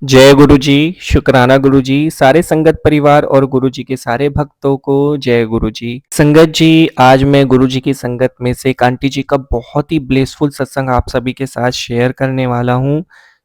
जय गुरु जी, शुक्राना गुरु जी, सारे संगत परिवार और गुरु जी के सारे भक्तों को जय गुरु जी। संगत जी, आज मैं गुरु जी की संगत में से एक आंटी जी का बहुत ही ब्लेसफुल सत्संग आप सभी के साथ शेयर करने वाला हूँ।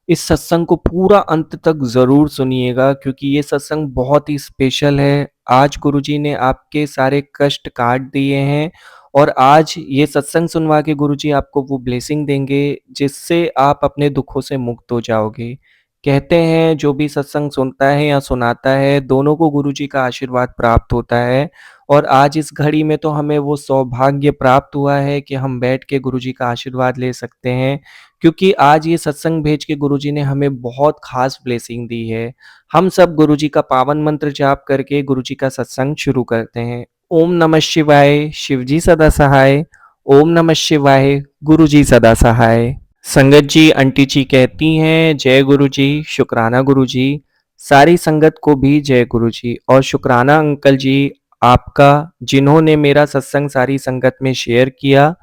इस सत्संग को पूरा अंत तक ज़रूर सुनिएगा क्योंकि ये सत्संग बहुत ही स्पेशल है। आज गुरु जी ने आपके सारे कष्ट काट दिए हैं और आज ये सत्संग सुनवा के गुरु जी आपको वो ब्लेसिंग देंगे जिससे आप अपने दुखों से मुक्त हो जाओगे। कहते हैं जो भी सत्संग सुनता है या सुनाता है दोनों को गुरु जी का आशीर्वाद प्राप्त होता है और आज इस घड़ी में तो हमें वो सौभाग्य प्राप्त हुआ है कि हम बैठ के गुरु जी का आशीर्वाद ले सकते हैं क्योंकि आज ये सत्संग भेज के गुरु जी ने हमें बहुत खास ब्लेसिंग दी है। हम सब गुरु जी का पावन मंत्र जाप करके गुरु जी का सत्संग शुरू करते हैं। ओम नमः शिवाय, शिव जी सदा सहाय। ओम नमः शिवाय, गुरु जी सदा सहाय। संगत जी आंटी जी कहती हैं जय गुरु जी, शुक्राना गुरु जी। सारी संगत को भी जय गुरु जी और शुक्राना अंकल जी आपका, जिन्होंने मेरा सत्संग सारी संगत में शेयर किया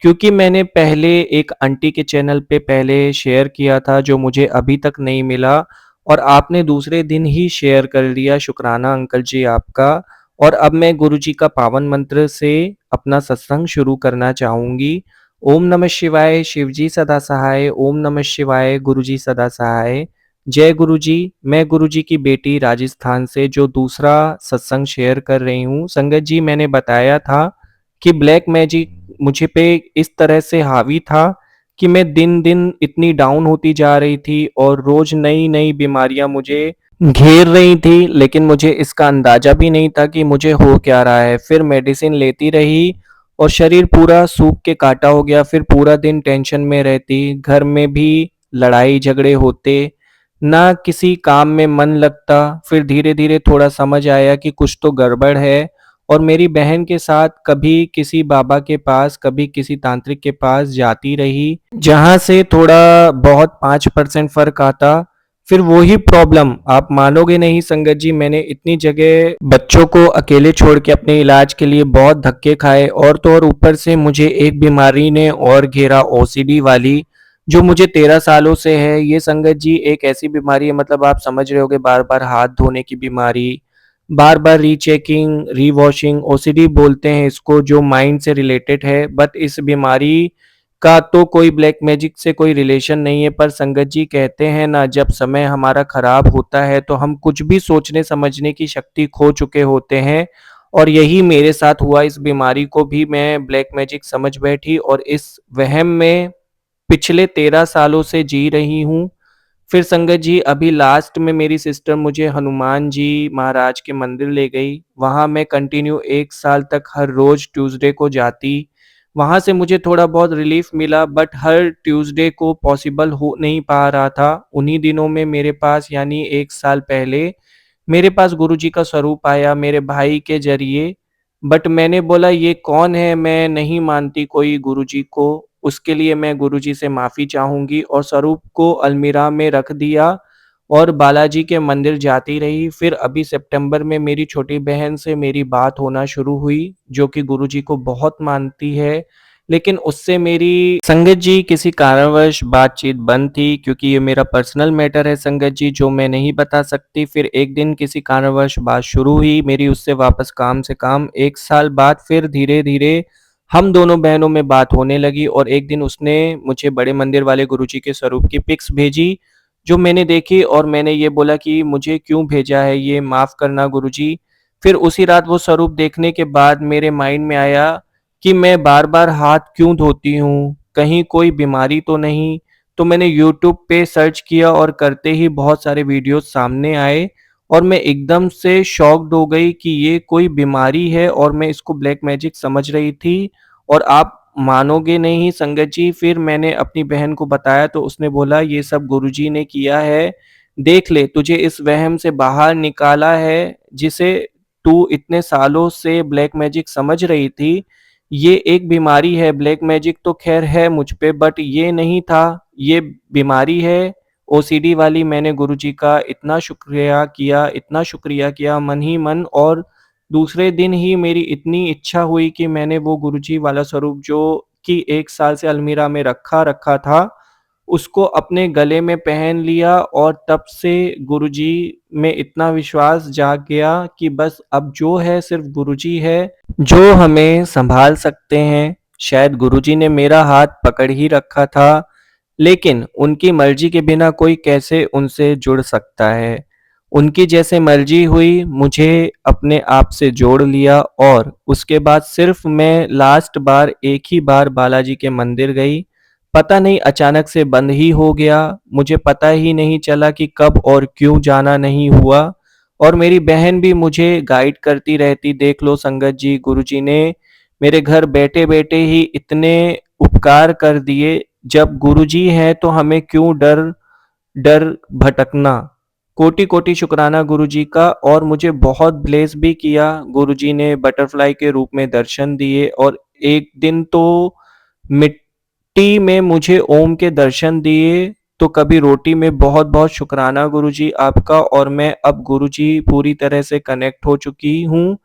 क्योंकि मैंने पहले एक आंटी के चैनल पे पहले शेयर किया था जो मुझे अभी तक नहीं मिला और आपने दूसरे दिन ही शेयर कर दिया। शुक्राना अंकल जी आपका। और अब मैं गुरु जी का पावन मंत्र से अपना सत्संग शुरू करना चाहूँगी। ओम नमः शिवाय, शिव जी सदा सहाय। ओम नमः शिवाय, गुरु जी सदा सहाय। जय गुरु जी। मैं गुरु जी की बेटी राजस्थान से जो दूसरा सत्संग शेयर कर रही हूँ। संगत जी मैंने बताया था कि ब्लैक मैजिक मुझे पे इस तरह से हावी था कि मैं दिन-दिन इतनी डाउन होती जा रही थी और रोज़ नई-नई बीमारियाँ मुझे घेर रही थी, लेकिन मुझे इसका अंदाज़ा भी नहीं था कि मुझे हो क्या रहा है। फिर मेडिसिन लेती रही और शरीर पूरा सूख के काटा हो गया, फिर पूरा दिन टेंशन में रहती, घर में भी लड़ाई झगड़े होते, ना किसी काम में मन लगता। फिर धीरे-धीरे थोड़ा समझ आया कि कुछ तो गड़बड़ है और मेरी बहन के साथ कभी किसी बाबा के पास, कभी किसी तांत्रिक के पास जाती रही, जहाँ से थोड़ा बहुत 5% फ़र्क आता। फिर वही प्रॉब्लम, आप मानोगे नहीं संगत जी, मैंने इतनी जगह बच्चों को अकेले छोड़ के अपने इलाज के लिए बहुत धक्के खाए और तो और ऊपर से मुझे एक बीमारी ने और घेरा, ओसीडी वाली, जो मुझे 13 सालों से है। ये संगत जी एक ऐसी बीमारी है, मतलब आप समझ रहे होगे, बार-बार हाथ धोने की बीमारी, बार-बार रीचेकिंग, रीवॉशिंग, ओसीडी बोलते हैं इसको, जो माइंड से रिलेटेड है। बट इस बीमारी का तो कोई ब्लैक मैजिक से कोई रिलेशन नहीं है, पर संगत जी कहते हैं ना, जब समय हमारा खराब होता है तो हम कुछ भी सोचने समझने की शक्ति खो चुके होते हैं और यही मेरे साथ हुआ। इस बीमारी को भी मैं ब्लैक मैजिक समझ बैठी और इस वहम में पिछले 13 सालों से जी रही हूँ। फिर संगत जी अभी लास्ट में मेरी सिस्टर मुझे हनुमान जी महाराज के मंदिर ले गई। वहाँ मैं कंटिन्यू 1 साल तक हर रोज़ ट्यूसडे को जाती। वहाँ से मुझे थोड़ा बहुत रिलीफ़ मिला बट हर ट्यूसडे को पॉसिबल हो नहीं पा रहा था। उन्हीं दिनों में मेरे पास, यानी 1 साल पहले मेरे पास गुरुजी का स्वरूप आया मेरे भाई के ज़रिए। बट मैंने बोला ये कौन है? मैं नहीं मानती कोई गुरुजी को। उसके लिए मैं गुरुजी से माफ़ी चाहूँगी और स्वरूप को अलमीरा में रख दिया और बालाजी के मंदिर जाती रही। फिर अभी सितंबर में मेरी छोटी बहन से मेरी बात होना शुरू हुई, जो कि गुरुजी को बहुत मानती है। लेकिन उससे मेरी संगत जी किसी कारणवश बातचीत बंद थी क्योंकि ये मेरा पर्सनल मैटर है संगत जी, जो मैं नहीं बता सकती। फिर एक दिन किसी कारणवश बात शुरू हुई मेरी उससे, वापस काम से काम। 1 साल बाद फिर धीरे-धीरे हम दोनों बहनों में बात होने लगी और एक दिन उसने मुझे बड़े मंदिर वाले गुरुजी के स्वरूप की पिक्स भेजी, जो मैंने देखी और मैंने ये बोला कि मुझे क्यों भेजा है ये, माफ़ करना गुरुजी। फिर उसी रात वो स्वरूप देखने के बाद मेरे माइंड में आया कि मैं बार-बार हाथ क्यों धोती हूँ? कहीं कोई बीमारी तो नहीं? तो मैंने यूट्यूब पे सर्च किया और करते ही बहुत सारे वीडियोज़ सामने आए और मैं एकदम से शॉक्ड हो गई कि ये कोई बीमारी है और मैं इसको ब्लैक मैजिक समझ रही थी। और आप मानोगे नहीं संगत जी, फिर मैंने अपनी बहन को बताया तो उसने बोला ये सब गुरुजी ने किया है। देख ले, तुझे इस वहम से बाहर निकाला है जिसे तू इतने सालों से ब्लैक मैजिक समझ रही थी। ये एक बीमारी है, ब्लैक मैजिक तो ख़ैर है मुझ पे बट ये नहीं था, ये बीमारी है ओसीडी वाली। मैंने गुरुजी का इतना शुक्रिया किया मन ही मन, और दूसरे दिन ही मेरी इतनी इच्छा हुई कि मैंने वो गुरुजी वाला स्वरूप जो कि 1 साल से अलमीरा में रखा था, उसको अपने गले में पहन लिया और तब से गुरुजी में इतना विश्वास जाग गया कि बस अब जो है सिर्फ़ गुरुजी है, जो हमें सँभाल सकते हैं। शायद गुरुजी ने मेरा हाथ पकड़ ही रखा था, लेकिन उनकी मर्ज़ी के बिना कोई कैसे उनसे जुड़ सकता है। उनकी जैसे मर्ज़ी हुई, मुझे अपने आप से जोड़ लिया और उसके बाद सिर्फ़ मैं लास्ट बार एक ही बार बालाजी के मंदिर गई। पता नहीं अचानक से बंद ही हो गया, मुझे पता ही नहीं चला कि कब और क्यों जाना नहीं हुआ। और मेरी बहन भी मुझे गाइड करती रहती, देख लो संगत जी, गुरुजी ने मेरे घर बैठे-बैठे ही इतने उपकार कर दिए, जब गुरुजी हैं तो हमें क्यों डर डर भटकना। कोटि-कोटि शुक्राना गुरुजी का। और मुझे बहुत ब्लेस भी किया गुरुजी ने, बटरफ्लाई के रूप में दर्शन दिए और एक दिन तो मिट्टी में मुझे ओम के दर्शन दिए, तो कभी रोटी में। बहुत-बहुत शुक्राना गुरुजी आपका। और मैं अब गुरुजी पूरी तरह से कनेक्ट हो चुकी हूँ।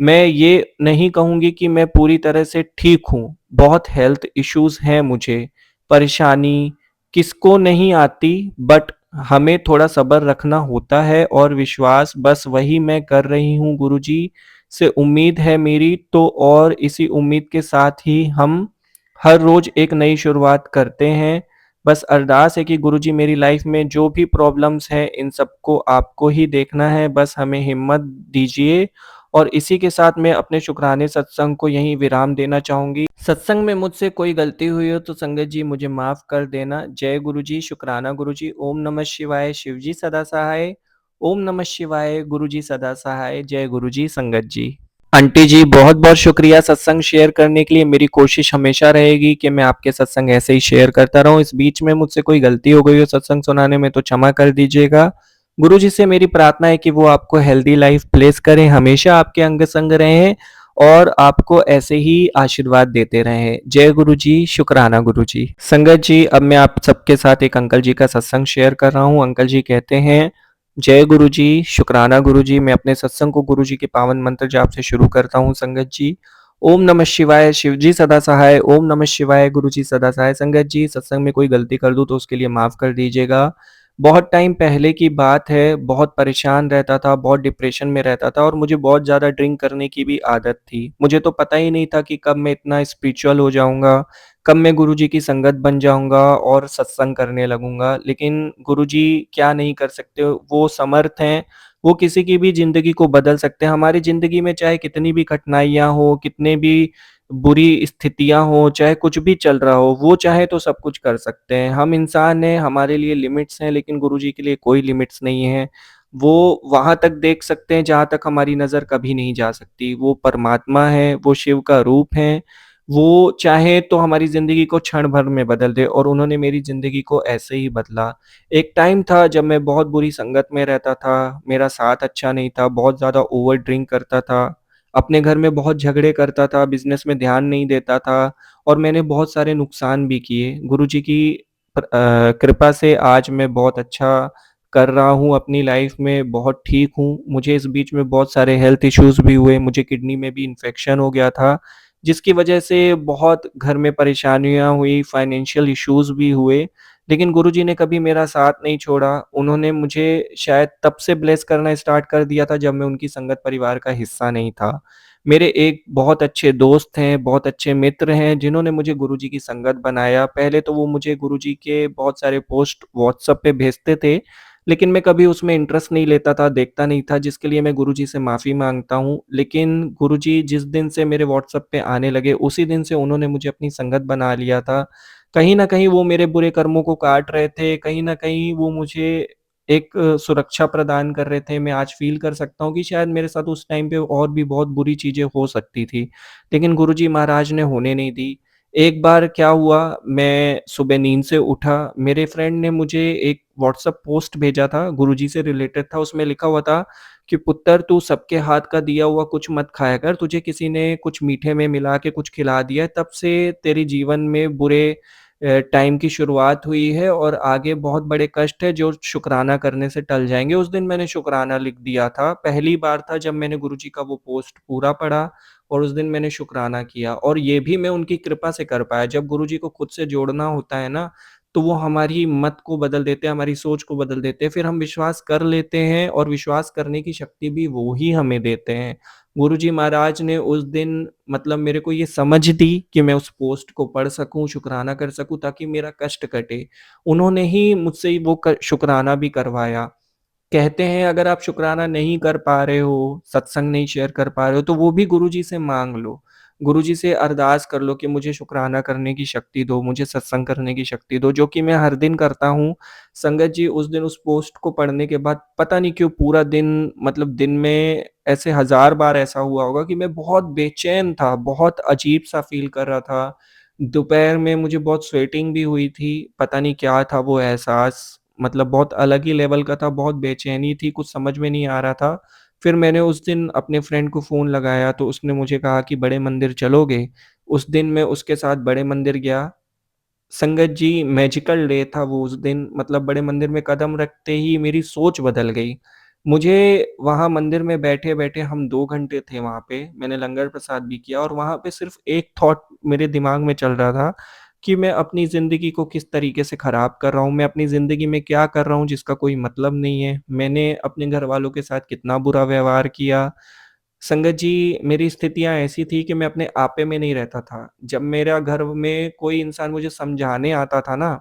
मैं ये नहीं कहूँगी कि मैं पूरी तरह से ठीक हूँ, बहुत हेल्थ इश्यूज़ हैं मुझे, परेशानी किसको नहीं आती, बट हमें थोड़ा सब्र रखना होता है और विश्वास, बस वही मैं कर रही हूँ गुरुजी से उम्मीद है मेरी तो। और इसी उम्मीद के साथ ही हम हर रोज़ एक नई शुरुआत करते हैं। बस अरदास है कि गुरुजी मेरी लाइफ़ में जो भी प्रॉब्लम्स हैं इन सबको आपको ही देखना है, बस हमें हिम्मत दीजिए। और इसी के साथ मैं अपने शुक्राने सत्संग को यहीं विराम देना चाहूँगी। सत्संग में मुझसे कोई गलती हुई हो तो संगत जी मुझे माफ़ कर देना। जय गुरुजी, शुक्राना गुरुजी, ओम नमः शिवाय, शिवजी सदा सहाय, ओम नमः शिवाय, गुरुजी सदा सहाय, जय गुरुजी संगत जी। आंटी जी बहुत-बहुत शुक्रिया सत्संग शेयर करने के लिए। मेरी कोशिश हमेशा रहेगी कि मैं आपके सत्संग ऐसे ही शेयर करता रहूँ। इस बीच में मुझसे कोई गलती हो गई हो सत्संग सुनाने में तो क्षमा कर दीजिएगा। गुरुजी से मेरी प्रार्थना है कि वो आपको हेल्दी लाइफ ब्लेस करें, हमेशा आपके अंग संग रहें और आपको ऐसे ही आशीर्वाद देते रहें। जय गुरुजी, शुक्राना गुरुजी। संगत जी, अब मैं आप सबके साथ एक अंकल जी का सत्संग शेयर कर रहा हूँ। अंकल जी कहते हैं, जय गुरुजी, शुक्राना गुरुजी। मैं अपने सत्संग को गुरुजी के पावन मंत्र जाप से शुरू करता हूँ संगत जी। ओम नमः शिवाय, शिवजी सदा सहाय, ओम नमः शिवाय, गुरुजी सदा सहाय। संगत जी, सत्संग में कोई गलती कर दूँ तो उसके लिए माफ़ कर दीजिएगा। बहुत टाइम पहले की बात है, बहुत परेशान रहता था, बहुत डिप्रेशन में रहता था और मुझे बहुत ज़्यादा ड्रिंक करने की भी आदत थी। मुझे तो पता ही नहीं था कि कब मैं इतना स्पिरिचुअल हो जाऊँगा, कब मैं गुरुजी की संगत बन जाऊँगा और सत्संग करने लगूँगा। लेकिन गुरुजी क्या नहीं कर सकते, वो समर्थ हैं, वो किसी की भी ज़िंदगी को बदल सकते हैं। हमारी ज़िंदगी में चाहे कितनी भी कठिनाइयाँ हो, कितने भी बुरी स्थितियाँ हों, चाहे कुछ भी चल रहा हो, वो चाहे तो सब कुछ कर सकते हैं। हम इंसान हैं, हमारे लिए लिमिट्स हैं, लेकिन गुरुजी के लिए कोई लिमिट्स नहीं है। वो वहाँ तक देख सकते हैं जहाँ तक हमारी नज़र कभी नहीं जा सकती। वो परमात्मा है, वो शिव का रूप हैं, वो चाहे तो हमारी ज़िंदगी को क्षण भर में बदल दे और उन्होंने मेरी ज़िंदगी को ऐसे ही बदला। एक टाइम था जब मैं बहुत बुरी संगत में रहता था, मेरा साथ अच्छा नहीं था, बहुत ज़्यादा ओवर ड्रिंक करता था, अपने घर में बहुत झगड़े करता था, बिज़नेस में ध्यान नहीं देता था और मैंने बहुत सारे नुकसान भी किए। गुरुजी की कृपा से आज मैं बहुत अच्छा कर रहा हूँ अपनी लाइफ़ में, बहुत ठीक हूँ। मुझे इस बीच में बहुत सारे हेल्थ इश्यूज़ भी हुए, मुझे किडनी में भी इन्फेक्शन हो गया था, जिसकी वजह से बहुत घर में परेशानियाँ हुई, फाइनेंशियल इश्यूज़ भी हुए। लेकिन गुरुजी ने कभी मेरा साथ नहीं छोड़ा। उन्होंने मुझे शायद तब से ब्लेस करना स्टार्ट कर दिया था जब मैं उनकी संगत परिवार का हिस्सा नहीं था। मेरे एक बहुत अच्छे दोस्त हैं, बहुत अच्छे मित्र हैं जिन्होंने मुझे गुरुजी की संगत बनाया। पहले तो वो मुझे गुरुजी के बहुत सारे पोस्ट व्हाट्सएप पे भेजते थे, लेकिन मैं कभी उसमें इंटरेस्ट नहीं लेता था, देखता नहीं था, जिसके लिए मैं गुरुजी से माफ़ी माँगता हूँ। लेकिन गुरुजी जिस दिन से मेरे व्हाट्सएप पे आने लगे, उसी दिन से उन्होंने मुझे अपनी संगत बना लिया था। कहीं न कहीं वो मेरे बुरे कर्मों को काट रहे थे, कहीं न कहीं वो मुझे एक सुरक्षा प्रदान कर रहे थे। मैं आज फ़ील कर सकता हूँ कि शायद मेरे साथ उस टाइम पे और भी बहुत बुरी चीज़ें हो सकती थी, लेकिन गुरुजी महाराज ने होने नहीं दी। एक बार क्या हुआ, मैं सुबह नींद से उठा, मेरे फ्रेंड ने मुझे एक व्हाट्सएप पोस्ट भेजा था, गुरुजी से रिलेटेड था, उसमें लिखा हुआ था कि पुत्र तू सबके हाथ का दिया हुआ कुछ मत खाया कर, तुझे किसी ने कुछ मीठे में मिला के कुछ खिला दिया है, तब से तेरे जीवन में बुरे टाइम की शुरुआत हुई है और आगे बहुत बड़े कष्ट है जो शुकराना करने से टल जाएँगे। उस दिन मैंने शुकराना लिख दिया था। पहली बार था जब मैंने गुरुजी का वो पोस्ट पूरा पढ़ा और उस दिन मैंने शुकराना किया और ये भी मैं उनकी कृपा से कर पाया। जब गुरुजी को खुद से जोड़ना होता है ना, तो वो हमारी मत को बदल देते हैं, हमारी सोच को बदल देते हैं। फिर हम विश्वास कर लेते हैं और विश्वास करने की शक्ति भी वो ही हमें देते हैं। गुरुजी महाराज ने उस दिन मतलब मेरे को ये समझ दी कि मैं उस पोस्ट को पढ़ सकूँ, शुकराना कर सकूँ ताकि मेरा कष्ट कटे। उन्होंने ही मुझसे वो क शुकराना भी करवाया। कहते हैं अगर आप शुकराना नहीं कर पा रहे हो, सत्संग नहीं शेयर कर पा रहे हो, तो वो भी गुरुजी से माँग लो। गुरुजी से अरदास कर लो कि मुझे शुकराना करने की शक्ति दो, मुझे सत्संग करने की शक्ति दो, जो कि मैं हर दिन करता हूँ। संगत जी उस दिन उस पोस्ट को पढ़ने के बाद पता नहीं क्यों पूरा दिन मतलब दिन में ऐसे हज़ार बार ऐसा हुआ होगा कि मैं बहुत बेचैन था, बहुत अजीब-सा फ़ील कर रहा था। दोपहर में मुझे बहुत स्वेटिंग भी हुई थी, पता नहीं क्या था वो एहसास, मतलब बहुत अलग ही लेवल का था, बहुत बेचैनी थी, कुछ समझ में नहीं आ रहा था। फिर मैंने उस दिन अपने फ्रेंड को फ़ोन लगाया तो उसने मुझे कहा कि बड़े मंदिर चलोगे? उस दिन मैं उसके साथ बड़े मंदिर गया। संगत जी मैजिकल डे था वो उस दिन, मतलब बड़े मंदिर में कदम रखते ही मेरी सोच बदल गई। मुझे वहाँ मंदिर में बैठे-बैठे हम 2 घंटे थे वहाँ पे, मैंने लंगर प्रसाद भी किया और वहाँ पे सिर्फ़ एक थॉट मेरे दिमाग में चल रहा था कि मैं अपनी ज़िंदगी को किस तरीके से ख़राब कर रहा हूँ, मैं अपनी ज़िंदगी में क्या कर रहा हूँ जिसका कोई मतलब नहीं है। मैंने अपने घरवालों के साथ कितना बुरा व्यवहार किया। संगत जी, मेरी स्थितियाँ ऐसी थी कि मैं अपने आपे में नहीं रहता था। जब मेरा घर में कोई इंसान मुझे समझाने आता था ना,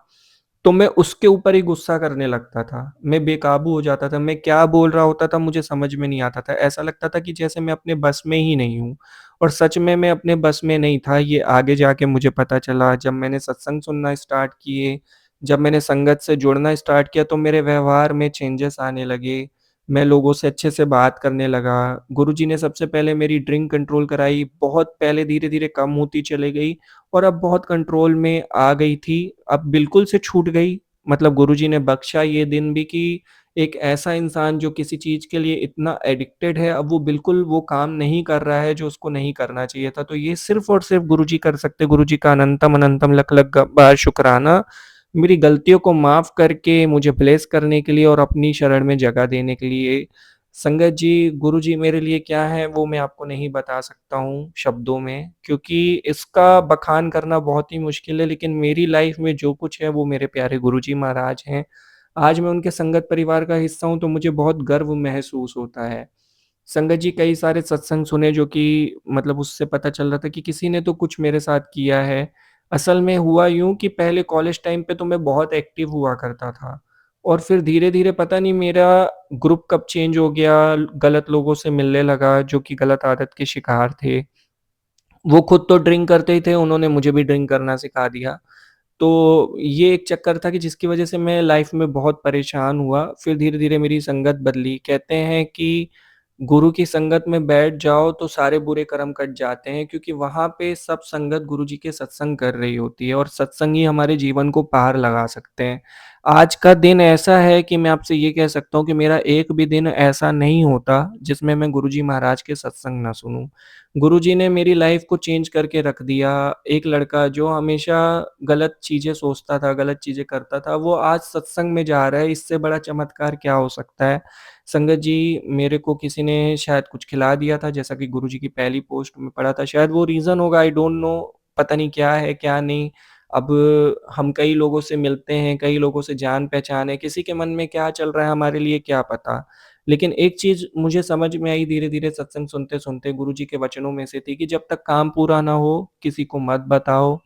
तो मैं उसके ऊपर ही गुस्सा करने लगता था। मैं बेकाबू हो जाता था, मैं क्या बोल रहा होता था मुझे समझ में नहीं आता था। ऐसा लगता था कि जैसे मैं अपने बस में ही नहीं हूँ और सच में मैं अपने बस में नहीं था। ये आगे जाके मुझे पता चला जब मैंने सत्संग सुनना स्टार्ट किए, जब मैंने संगत से जुड़ना स्टार्ट किया तो मेरे व्यवहार में चेंजेस आने लगे। मैं लोगों से अच्छे से बात करने लगा। गुरुजी ने सबसे पहले मेरी ड्रिंक कंट्रोल कराई, बहुत पहले धीरे-धीरे कम होती चली गई और अब बहुत कंट्रोल में आ गई थी। अब बिल्कुल से छूट गई। मतलब गुरुजी ने बख्शा ये दिन भी कि एक ऐसा इंसान जो किसी चीज़ के लिए इतना एडिक्टेड है, अब वो बिल्कुल वो काम नहीं कर रहा है जो उसको नहीं करना चाहिए था। तो ये सिर्फ़ और सिर्फ़ गुरुजी कर सकते हैं। गुरुजी का अनंतम अनंतम लख-लख बार शुकराना, मेरी गलतियों को माफ़ करके मुझे ब्लेस करने के लिए और अपनी शरण में जगह देने के लिए। संगत जी, गुरुजी मेरे लिए क्या है वो मैं आपको नहीं बता सकता हूँ शब्दों में, क्योंकि इसका बखान करना बहुत ही मुश्किल है, लेकिन मेरी लाइफ़ में जो कुछ है वो मेरे प्यारे गुरुजी महाराज हैं। आज मैं उनके संगत परिवार का हिस्सा हूँ तो मुझे बहुत गर्व महसूस होता है। संगत जी कई सारे सत्संग सुने जो कि मतलब उससे पता चल रहा था कि किसी ने तो कुछ मेरे साथ किया है। असल में हुआ यूँ कि पहले कॉलेज टाइम पे तो मैं बहुत एक्टिव हुआ करता था और फिर धीरे-धीरे पता नहीं मेरा ग्रुप कब चेंज हो गया, गलत लोगों से मिलने लगा जो कि गलत आदत के शिकार थे। वो खुद तो ड्रिंक करते ही थे, उन्होंने मुझे भी ड्रिंक करना सिखा दिया। तो ये एक चक्कर था कि जिसकी वज़ह से मैं लाइफ़ में बहुत परेशान हुआ, फिर धीरे-धीरे मेरी संगत बदली। कहते हैं कि गुरु की संगत में बैठ जाओ तो सारे बुरे कर्म कट जाते हैं क्योंकि वहाँ पे सब संगत गुरु जी के सत्संग कर रही होती है और सत्संग ही हमारे जीवन को पार लगा सकते हैं। आज का दिन ऐसा है कि मैं आपसे ये कह सकता हूँ कि मेरा एक भी दिन ऐसा नहीं होता जिसमें मैं गुरुजी महाराज के सत्संग ना सुनूँ। गुरुजी ने मेरी लाइफ़ को चेंज करके रख दिया। एक लड़का जो हमेशा गलत चीज़ें सोचता था, गलत चीज़ें करता था, वो आज सत्संग में जा रहा है, इससे बड़ा चमत्कार क्या हो सकता है? संगत जी, मेरे को किसी ने शायद कुछ खिला दिया था, जैसा कि गुरुजी की पहली पोस्ट में पढ़ा था, शायद वो रीज़न होगा, आई डोंट नो, पता नहीं क्या है, क्या नहीं। अब हम कई लोगों से मिलते हैं, कई लोगों से जान-पहचान है, किसी के मन में क्या चल रहा है हमारे लिए क्या पता। लेकिन एक चीज़ मुझे समझ में आई धीरे-धीरे सत्संग सुनते-सुनते गुरुजी के वचनों में से थी कि जब तक काम पूरा ना हो, किसी को मत बताओ।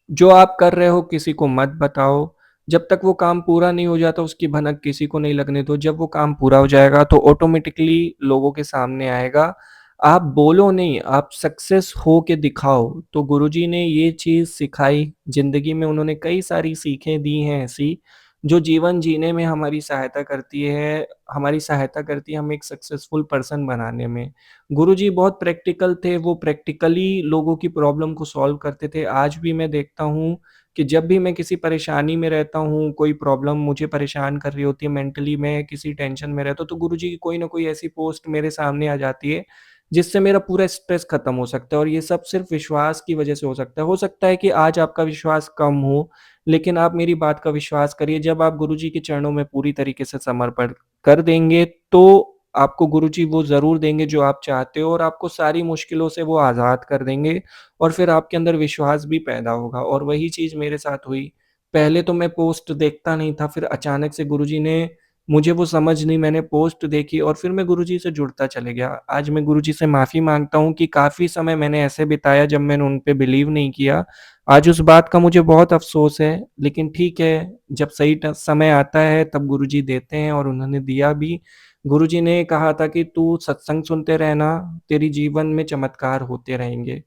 जो आप कर रहे हो किसी को मत बताओ। जब तक वो काम पूरा नहीं हो जाता उसकी भनक किसी को नहीं लगने दो। जब वो काम पूरा हो जाएगा तो ऑटोमैटिकली लोगों के सामने आएगा। आप बोलो नहीं, आप सक्सेस हो के दिखाओ। तो गुरुजी ने ये चीज़ सिखाई, ज़िंदगी में उन्होंने कई सारी सीखें दी हैं ऐसी, जो जीवन जीने में हमारी सहायता करती है हमें एक सक्सेसफुल पर्सन बनाने में। गुरुजी बहुत प्रैक्टिकल थे, वो प्रैक्टिकली लोगों की प्रॉब्लम को सॉल्व करते थे। आज भी मैं देखता हूँ कि जब भी मैं किसी परेशानी में रहता हूँ, कोई प्रॉब्लम मुझे परेशान कर रही होती है, मेंटली मैं किसी टेंशन में रहता हूँ, तो गुरुजी की कोई न कोई ऐसी पोस्ट मेरे सामने आ जाती है, जिससे मेरा पूरा स्ट्रेस खत्म हो सकता है और ये सब सिर्फ़ विश्वास की वजह से हो सकता है। हो सकता है कि आज आपका विश्वास कम हो, लेकिन आप मेरी बात का विश्वास करिए, जब आप गुरुजी के चरणों में पूरी तरीके से समर्पण कर देंगे, तो आपको गुरुजी वो ज़रूर देंगे जो आप चाहते हो और आपको सारी मुश्किलों से वो आज़ाद कर देंगे और फिर आपके अंदर विश्वास भी पैदा होगा और वही चीज़ मेरे साथ हुई। पहले तो मैं पोस्ट देखता नहीं था, फिर अचानक से गुरुजी ने मुझे वो समझ नहीं मैंने पोस्ट देखी और फिर मैं गुरुजी से जुड़ता चले गया। आज मैं गुरुजी से माफ़ी माँगता हूँ कि काफ़ी समय मैंने ऐसे बिताया जब मैंने उन पे बिलीव नहीं किया। आज उस बात का मुझे बहुत अफ़सोस है, लेकिन ठीक है, जब सही समय आता है तब गुरुजी देते हैं और उन्होंने दिया भी। गुरुजी ने कहा था कि तू सत्संग सुनते रहना, तेरी जीवन में चमत्कार होते रहेंगे।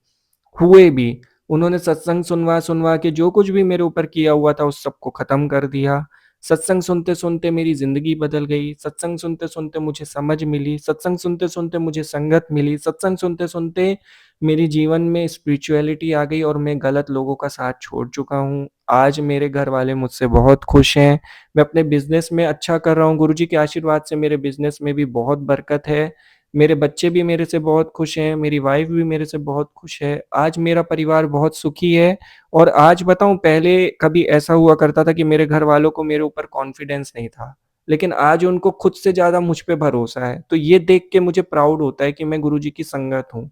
हुए भी। उन्होंने सत्संग सुनवा-सुनवा के जो कुछ भी मेरे ऊपर किया हुआ था उस सबको ख़त्म कर दिया। सत्संग सुनते-सुनते मेरी ज़िंदगी बदल गई, सत्संग सुनते-सुनते मुझे समझ मिली, सत्संग सुनते-सुनते मुझे संगत मिली, सत्संग सुनते-सुनते मेरे जीवन में स्पिरिचुअलिटी आ गई और मैं गलत लोगों का साथ छोड़ चुका हूँ। आज मेरे घरवाले मुझसे बहुत खुश हैं, मैं अपने बिज़नेस में अच्छा कर रहा हूँ, गुरुजी के आशीर्वाद से मेरे बिज़नेस में भी बहुत बरकत है। मेरे बच्चे भी मेरे से बहुत खुश हैं, मेरी वाइफ़ भी मेरे से बहुत खुश है। आज मेरा परिवार बहुत सुखी है और आज बताऊँ पहले कभी ऐसा हुआ करता था कि मेरे घरवालों को मेरे ऊपर कॉन्फिडेंस नहीं था। लेकिन आज उनको खुद से ज़्यादा मुझ पे भरोसा है। तो ये देख के मुझे प्राउड होता है कि मैं गुरुजी की संगत हूँ।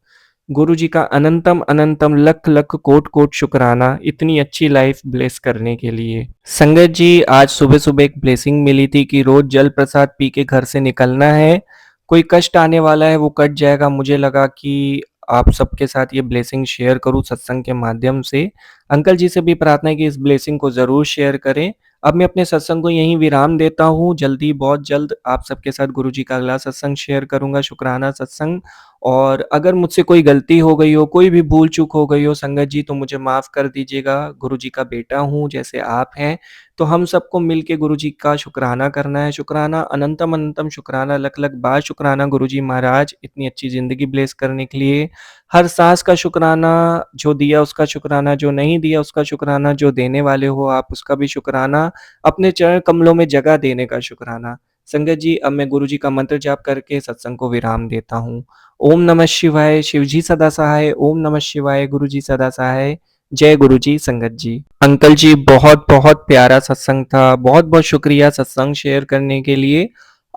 गुरुजी का अनंतम अनंतम लख-लख कोटि-कोटि शुक्राना इतनी अच्छी लाइफ़ ब्लेस करने के लिए। संगत जी, आज सुबह-सुबह एक ब्लेसिंग मिली थी कि रोज़ जल प्रसाद पी के घर से निकलना है। कोई कष्ट आने वाला है वो कट जाएगा। मुझे लगा कि आप सबके साथ ये ब्लेसिंग शेयर करूँ सत्संग के माध्यम से। अंकल जी से भी प्रार्थना है कि इस ब्लेसिंग को ज़रूर शेयर करें। अब मैं अपने सत्संग को यहीं विराम देता हूँ। जल्दी बहुत जल्द आप सबके साथ गुरुजी का अगला सत्संग शेयर करूँगा, शुक्राना सत्संग। और अगर मुझसे कोई गलती हो गई हो, कोई भी भूल-चूक हो गई हो संगत जी तो मुझे माफ़ कर दीजिएगा। गुरुजी का बेटा हूँ जैसे आप हैं। तो हम सबको मिलके गुरुजी का शुकराना करना है। शुकराना अनंतम अनंतम शुकराना, लख-लख बार शुकराना गुरुजी महाराज इतनी अच्छी ज़िंदगी ब्लेस करने के लिए। हर साँस का शुकराना, जो दिया उसका शुकराना, जो नहीं दिया उसका शुकराना, जो देने वाले हो आप उसका भी शुकराना, अपने चरण कमलों में जगह देने का शुकराना। संगत जी, अब मैं गुरुजी का मंत्र जाप करके सत्संग को विराम देता हूँ। ओम नमः शिवाय, शिव जी सदा सहाय, ओम नमः शिवाय, गुरु जी सदा सहाय। जय गुरु जी, संगत जी। अंकल जी बहुत-बहुत प्यारा सत्संग था। बहुत-बहुत शुक्रिया सत्संग शेयर करने के लिए।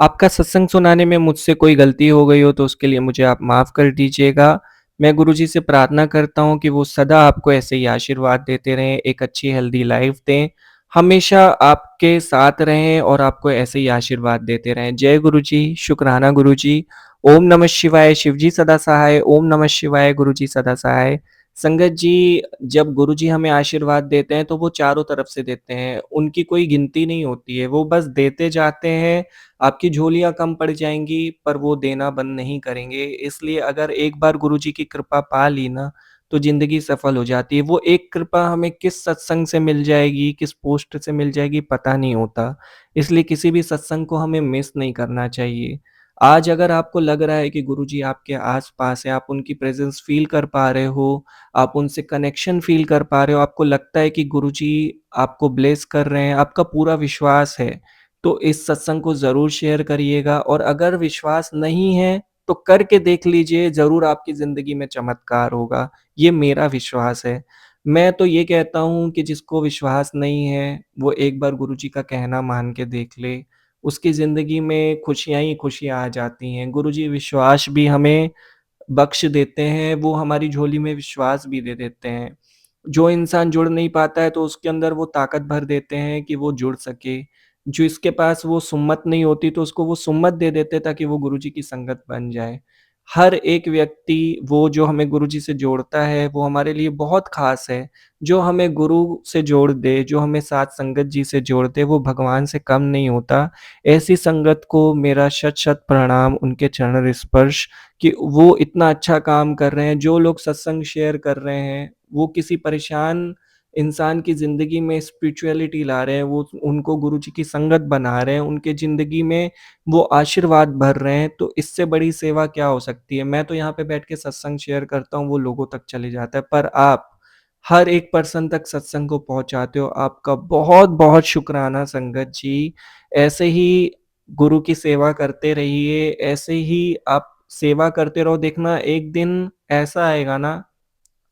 आपका सत्संग सुनाने में मुझसे कोई गलती हो गई हो तो उसके लिए मुझे आप माफ़ कर दीजिएगा। मैं गुरुजी से प्रार्थना करता हूँ कि वो सदा आपको ऐसे ही आशीर्वाद देते रहें, एक अच्छी हेल्दी लाइफ़ दें, हमेशा आपके साथ रहें और आपको ऐसे ही आशीर्वाद देते रहें। जय गुरु जी, शुकराना गुरु जी। ओम नमः शिवाय, शिव जी सदा सहाय, ओम नमः शिवाय, गुरु जी सदा सहाय। संगत जी, जब गुरुजी हमें आशीर्वाद देते हैं तो वो चारों तरफ से देते हैं, उनकी कोई गिनती नहीं होती है, वो बस देते जाते हैं, आपकी झोलियाँ कम पड़ जाएँगी पर वो देना बंद नहीं करेंगे। इसलिए अगर एक बार गुरुजी की कृपा पा ली ना, तो ज़िंदगी सफल हो जाती है। वो एक कृपा हमें किस सत्संग से मिल जाएगी, किस पोस्ट से मिल जाएगी पता नहीं होता। इसलिए किसी भी सत्संग को हमें मिस नहीं करना चाहिए। आज अगर आपको लग रहा है कि गुरुजी आपके आस-पास हैं, आप उनकी प्रेज़ेंस फ़ील कर पा रहे हो, आप उनसे कनेक्शन फ़ील कर पा रहे हो, आपको लगता है कि गुरुजी आपको ब्लेस कर रहे हैं, आपका पूरा विश्वास है, तो इस सत्संग को ज़रूर शेयर करिएगा और अगर विश्वास नहीं है, तो करके देख लीजिए, ज़रूर आपकी ज़िंदगी में चमत्कार होगा, ये मेरा विश्वास है। मैं तो ये कहता हूँ कि जिसको विश्वास नहीं है, वो एक बार गुरुजी का कहना मान के देख ले, उसकी ज़िंदगी में खुशियाँ ही खुशियाँ आ जाती हैं। गुरुजी विश्वास भी हमें बख्श देते हैं, वो हमारी झोली में विश्वास भी दे देते हैं। जो इंसान जुड़ नहीं पाता है तो उसके अंदर वो ताकत भर देते हैं कि वो जुड़ सके। जिसके पास वो सुम्मत नहीं होती तो उसको वो सुम्मत दे देते हैं ताकि वो गुरुजी की संगत बन जाए। हर एक व्यक्ति वो जो हमें गुरुजी से जोड़ता है वो हमारे लिए बहुत ख़ास है। जो हमें गुरु से जोड़ दे, जो हमें साथ संगत जी से जोड़ दे वो भगवान से कम नहीं होता। ऐसी संगत को मेरा शत-शत प्रणाम, उनके चरण स्पर्श कि वो इतना अच्छा काम कर रहे हैं। जो लोग सत्संग शेयर कर रहे हैं, वो किसी परेशान इंसान की ज़िंदगी में स्पिरिचुअलिटी ला रहे हैं, वो उनको गुरुजी की संगत बना रहे हैं, उनके ज़िंदगी में वो आशीर्वाद भर रहे हैं, तो इससे बड़ी सेवा क्या हो सकती है? मैं तो यहाँ पे बैठ के सत्संग शेयर करता हूँ, वो लोगों तक चले जाता है, पर आप हर एक पर्सन तक सत्संग को पहुँचाते हो, आपका बहुत-बहुत शुकराना संगत जी। ऐसे ही गुरु की सेवा करते रहिए, ऐसे ही आप सेवा करते रहो, देखना एक दिन ऐसा आएगा ना,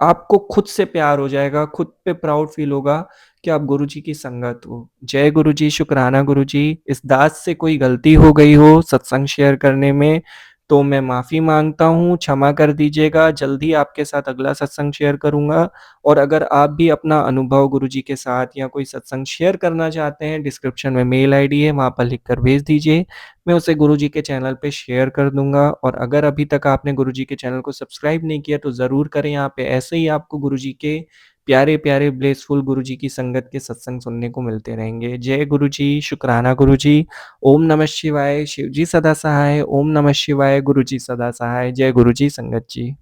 आपको खुद से प्यार हो जाएगा, खुद पे प्राउड फ़ील होगा कि आप गुरुजी की संगत हो। जय गुरुजी, शुकराना गुरुजी। इस दास से कोई गलती हो गई हो सत्संग शेयर करने में, तो मैं माफ़ी माँगता हूँ, क्षमा कर दीजिएगा, जल्द ही आपके साथ अगला सत्संग शेयर करूँगा। और अगर आप भी अपना अनुभव गुरुजी के साथ या कोई सत्संग शेयर करना चाहते हैं, डिस्क्रिप्शन में मेल आईडी है, वहाँ पर लिख कर भेज दीजिए। मैं उसे गुरुजी के चैनल पे शेयर कर दूँगा। और अगर अभी तक आपने गुरुजी के चैनल को सब्सक्राइब नहीं किया तो ज़रूर करें। यहाँ पे ऐसे ही आपको गुरुजी के प्यारे-प्यारे ब्लेसफुल गुरुजी की संगत के सत्संग सुनने को मिलते रहेंगे। जय गुरुजी, शुक्राना गुरुजी। ओम नमः शिवाय, शिव जी सदा सहाय। ओम नमः शिवाय, गुरुजी सदा सहाय। जय गुरुजी, संगत जी।